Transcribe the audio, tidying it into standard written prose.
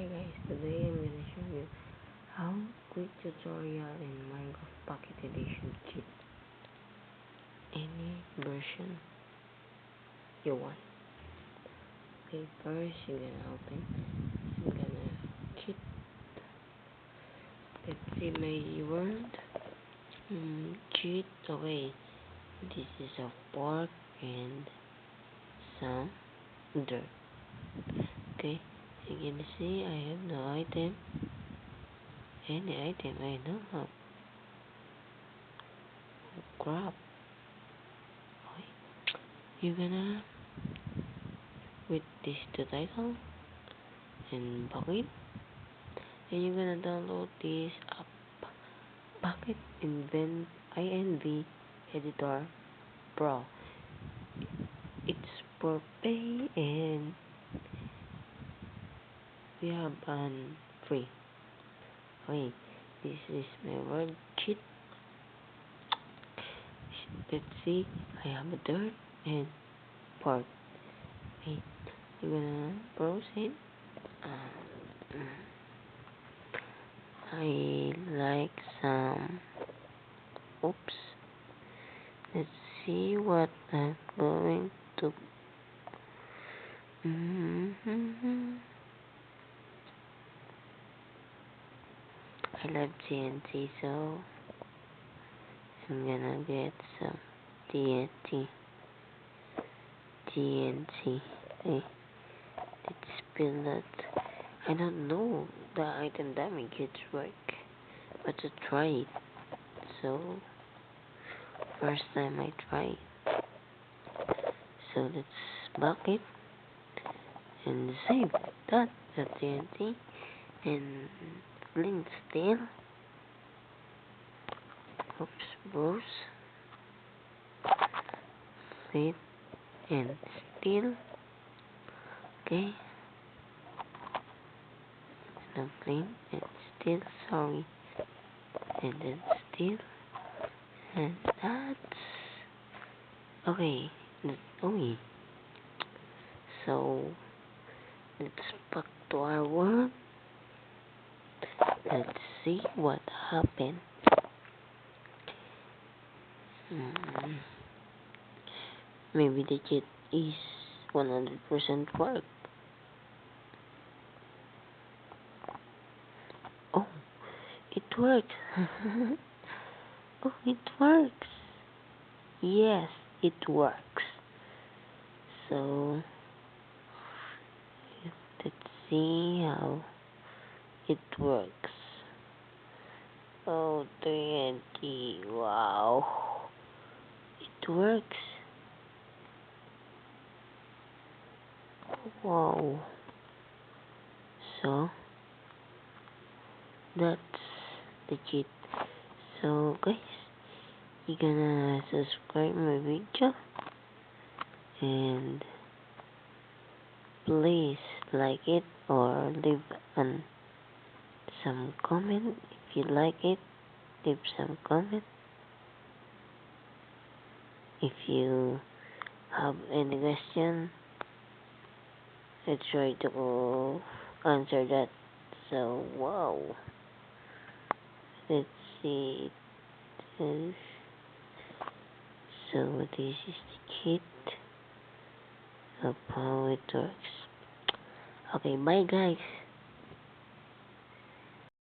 Okay guys, today I'm gonna show you how quick tutorial in Minecraft Pocket Edition kit. Any version you want. Okay, first you're gonna open. I'm gonna kit. Let's see my world. Kit. Okay, this is a pork and some dirt. Okay, you can see I have no item. Any item I don't have. Crap. Okay. You're gonna with this title and Pocket, and you're gonna download this app, Pocket INV Editor Pro. It's for pay and we have free. Okay, this is my word kit. Let's see, I have a dirt and pork. Okay, you're gonna browse it. I like some. Oops. Let's see what I'm going to. I love TNT, so I'm gonna get some TNT. Hey, let's build that. I don't know the item damage gets work, but to try it. So first time I try it. So let's block it and save that the TNT and flint steel. Oops, bros. Flint and steel. Okay. No flint and steel. Sorry. And then steel. And that's okay. Okay. So let's back to our world. Let's see what happened. Maybe the kit is 100% work. Oh, it works. Oh, it works. Yes, it works. So let's see how it works. Oh, TNT. Wow. It works. Wow. So that's the kit. So guys, you gonna subscribe my video and please like it or leave some comment. If you like it, leave some comment. If you have any question, I try to answer that. So wow, let's see. So this is the kit of how it works. Okay, bye guys.